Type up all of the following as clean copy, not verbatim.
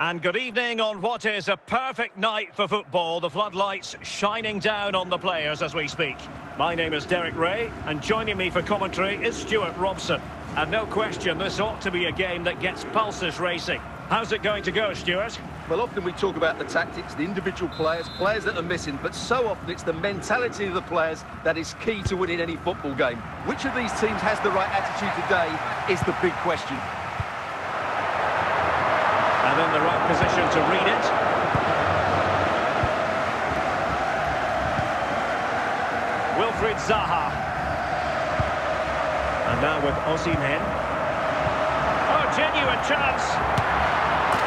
And good evening on what is a perfect night for football. The floodlights shining down on the players as we speak. My name is Derek Ray, and joining me for commentary is Stuart Robson. And no question, this ought to be a game that gets pulses racing. How's it going to go, Stuart? Well, often we talk about the tactics, the individual players that are missing, but so often it's the mentality of the players that is key to winning any football game. Which of these teams has the right attitude today is the big question. And in the right position to read it. Wilfried Zaha. And now with Osimhen. Oh, genuine chance.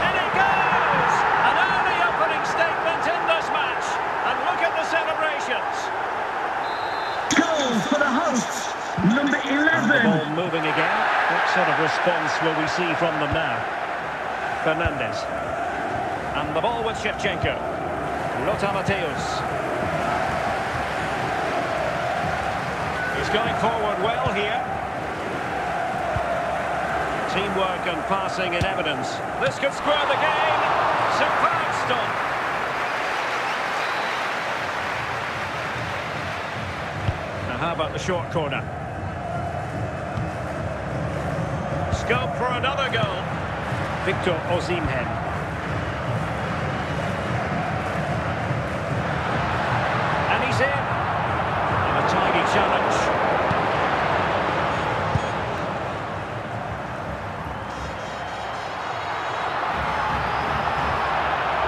And it goes! An early opening statement in this match. And look at the celebrations. Goal for the hosts, number 11. And the ball moving again. What sort of response will we see from them now? Fernandes. And the ball with Shevchenko. Lothar Matthäus. He's going forward well here. Teamwork and passing in evidence. This could square the game. Superb stop. Now how about the short corner? Scope for another goal. Victor Osimhen. And he's in. And a tidy challenge.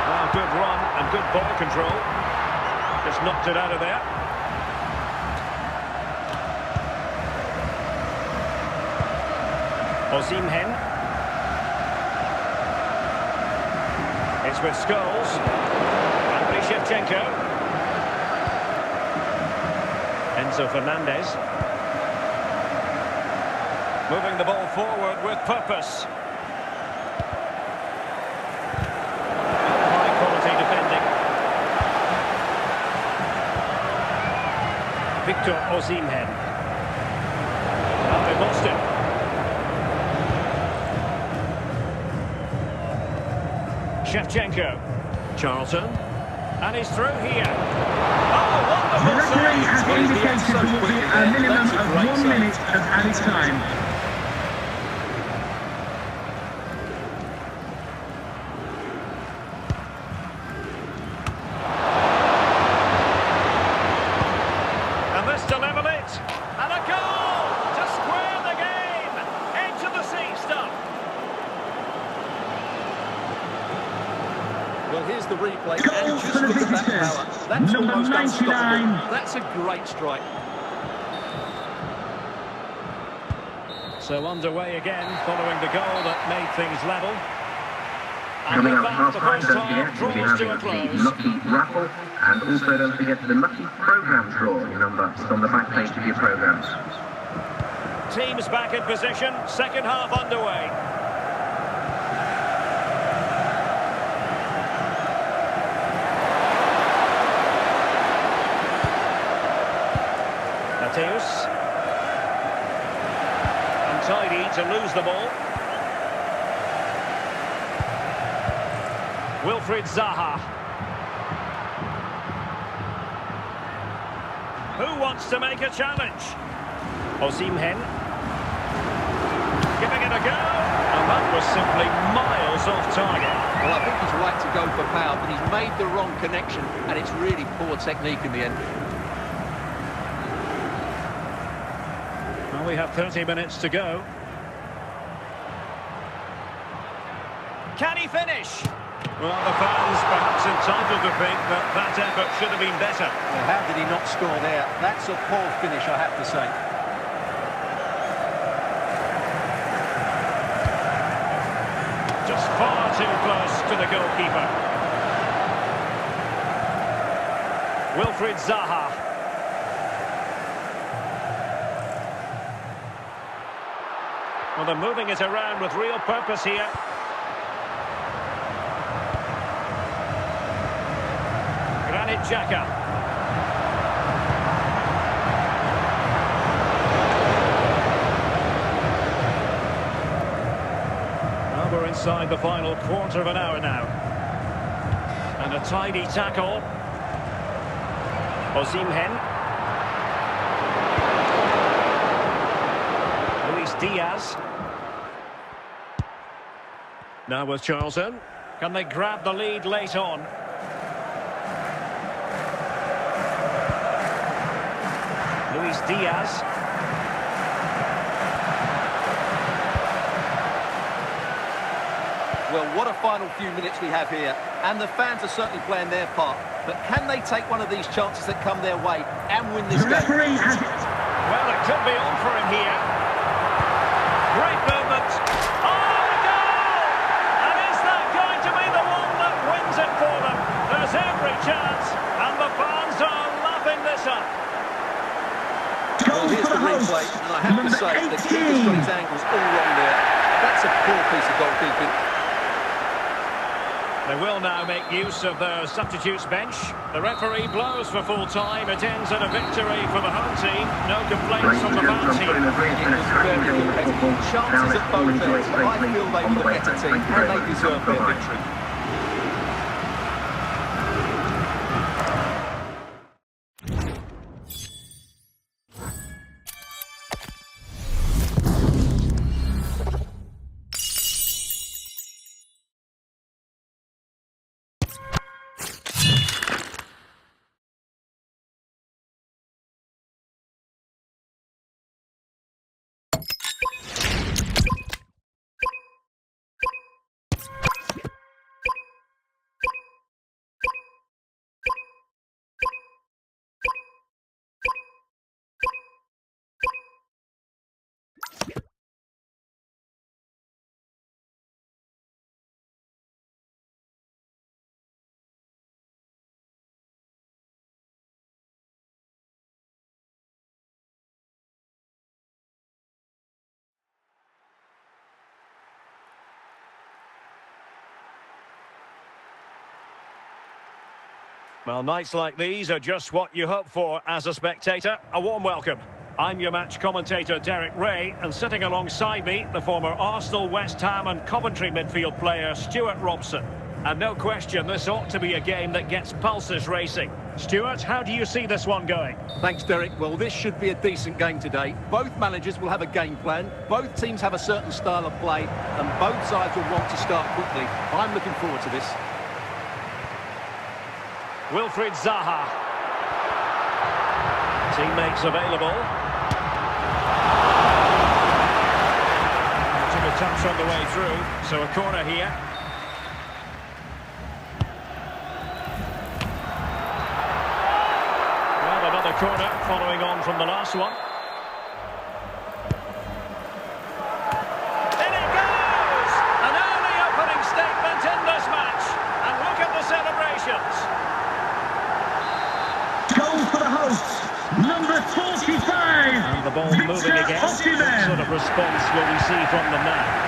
Well, good run and good ball control. Just knocked it out of there. Osimhen. It's with Scholes. Andriy Shevchenko. Enzo Fernandez. Moving the ball forward with purpose. High quality defending. Victor Osimhen. Now they've lost it. Shevchenko. Charlton. And he's through here. Oh, The wonderful referee save. has indicated there will be a minimum of 1 minute of added time. And this to level it. And a goal to square the game. Edge of the seat stuff. Well, here's the replay, Goal and just for the look at that visitors. power. That's Number almost 99. unstoppable. That's a great strike. So underway again, following the goal that made things level. And Coming with up that, half the time, first don't half forget, we'll be draws to a having the close. Lucky Raffle, and also don't forget the Lucky Programme draw number on the back page of your programmes. Teams back in position, second half underway. Matthäus. Untidy to lose the ball. Wilfried Zaha. Who wants to make a challenge? Osimhen. Giving it a go. And that was simply miles off target. Well, I think he's right to go for power, but he's made the wrong connection, and it's really poor technique in the end. Well, we have 30 minutes to go. Can he finish? Well, the fans perhaps entitled to think that that effort should have been better. Well, how did he not score there? That's a poor finish, I have to say. Just far too close to the goalkeeper. Wilfried Zaha. Well, they're moving it around with real purpose here. Granit Xhaka. inside the final quarter of an hour now. And a tidy tackle. Osimhen. Luis Diaz. Now with Charlton. Can they grab the lead late on? Luis Diaz. Well, what a final few minutes we have here. And the fans are certainly playing their part. But can they take one of these chances that come their way and win this The game? referee has it. Well, it could be on for him here. Great movement. Oh, the goal! And is that going to be the one that wins it for them? There's every chance, and the fans are lapping this up. Well, Goal here's for the the host. replay, and I have to Number say, the 18. keeper's got his angles all wrong there. That's a poor piece of goalkeeping. They will now make use of their substitutes bench. The referee blows for full time. It ends in a victory for the home team. No complaints from the fans here. It was very competitive. Chances at both ends. I feel they were the better team, and they deserve their victory. Well, nights like these are just what you hope for as a spectator. A warm welcome. I'm your match commentator, Derek Ray, and sitting alongside me, the former Arsenal, West Ham and Coventry midfield player, Stuart Robson. And no question, this ought to be a game that gets pulses racing. Stuart, how do you see this one going? Thanks, Derek. Well, this should be a decent game today. Both managers will have a game plan. Both teams have a certain style of play, and both sides will want to start quickly. I'm looking forward to this. Wilfried Zaha. Teammates available. Took a touch on the way through, so a corner here. Well, another corner following on from the last one. In it goes! An early opening statement in this match. And look at the celebrations. Goal for the hosts. Number 45. And the ball moving again. What sort of response will we see from them now?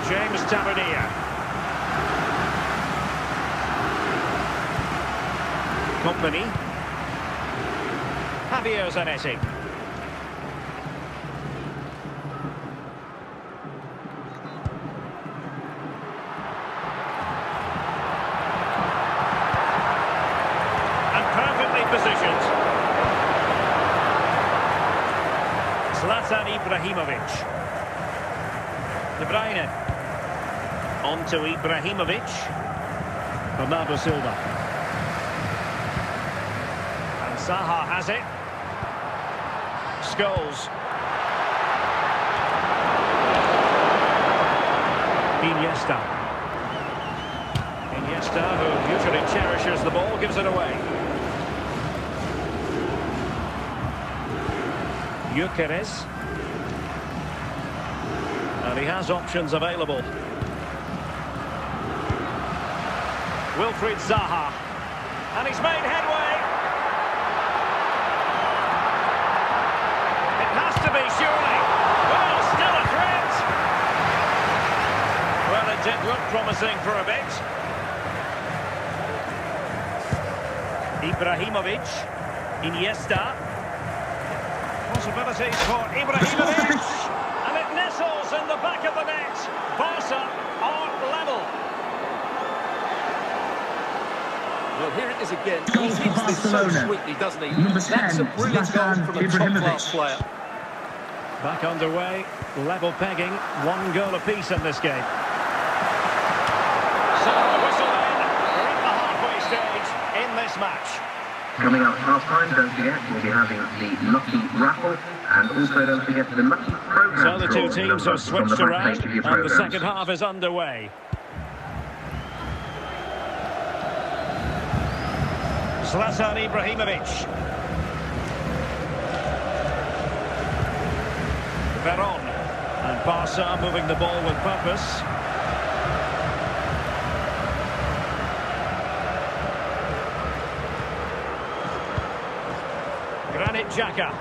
James Tavernier. Company. Javier Zanetti. Positioned. Zlatan Ibrahimovic. De Bruyne. On to Ibrahimovic. Bernardo Silva. And Zaha has it. Scholes. Iniesta, who usually cherishes the ball, gives it away. Gyökeres. And he has options available. Wilfried Zaha. And he's made headway. It has to be, surely. Well, still a threat. Well, it did look promising for a bit. Ibrahimovic. Iniesta. Possibilities for Ibrahimovic. And it the back of the net. Barca are level. Well, here it is again. Goal He for hits this so Barcelona. sweetly, doesn't he? Number That's 10, a brilliant goal Zlatan from a top-class Ibrahimovic. player. Back underway, level pegging, 1 goal apiece in this game. So the whistle then, we're at the halfway stage in this match. Coming up half time, don't forget, we'll be having the Lucky Raffle, and also don't forget the Lucky Program. So the two draw teams number have switched on the back around page of your and the programmes. second half is underway. Zlatan Ibrahimovic. Veron. And Barca moving the ball with purpose. Granit Xhaka.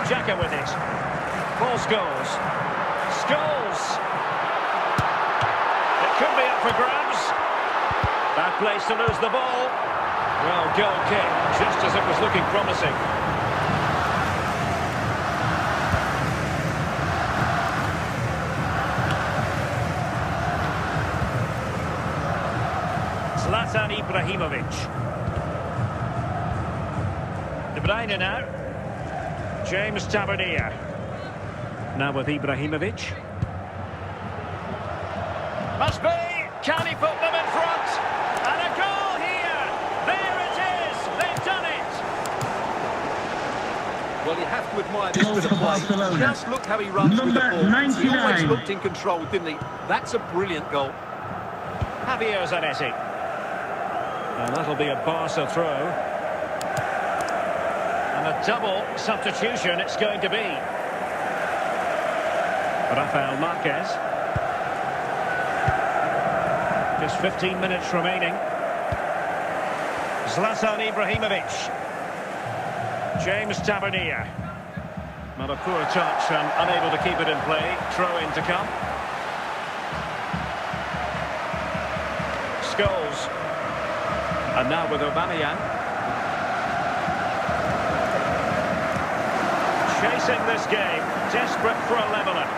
Xhaka with it. Paul Scholes. Scholes! It could be up for grabs. Bad place to lose the ball. Well, goal kick, just as it was looking promising. Zlatan Ibrahimovic. De Bruyne now. James Tavernier. Now with Ibrahimovic. Must be! Can he put them in front? And a goal here! There it is! They've done it! Well, you have to admire this Goal bit of for play. Barcelona. Just look how he runs with the Number ball. He always 99. looked in control, didn't he? That's a brilliant goal. Javier Zanetti. And that'll be a Barca throw. And a double substitution it's going to be. Rafael Marquez. Just 15 minutes remaining. Zlatan Ibrahimovic. James Tavernier. Not a poor touch and unable to keep it in play. Throw in to come. Scholes. And now with Aubameyang. Chasing this game. Desperate for a leveller.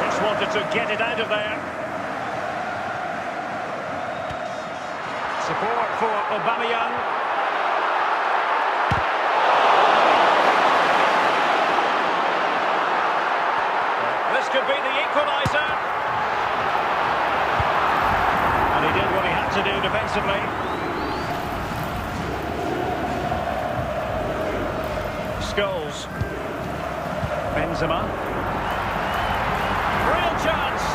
Just wanted to get it out of there. Support for Aubameyang. This could be the equaliser. And he did what he had to do defensively. Scholes. Benzema. Real chance.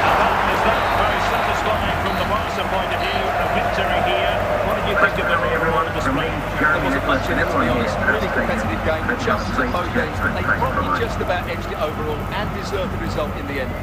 And that is that. Very satisfying from the Barca point of view. A victory here. What did you think of the overall display? There wasn't much in it, to be honest. Really competitive game. Just as both games, but they probably just about edged it overall and deserved the result in the end.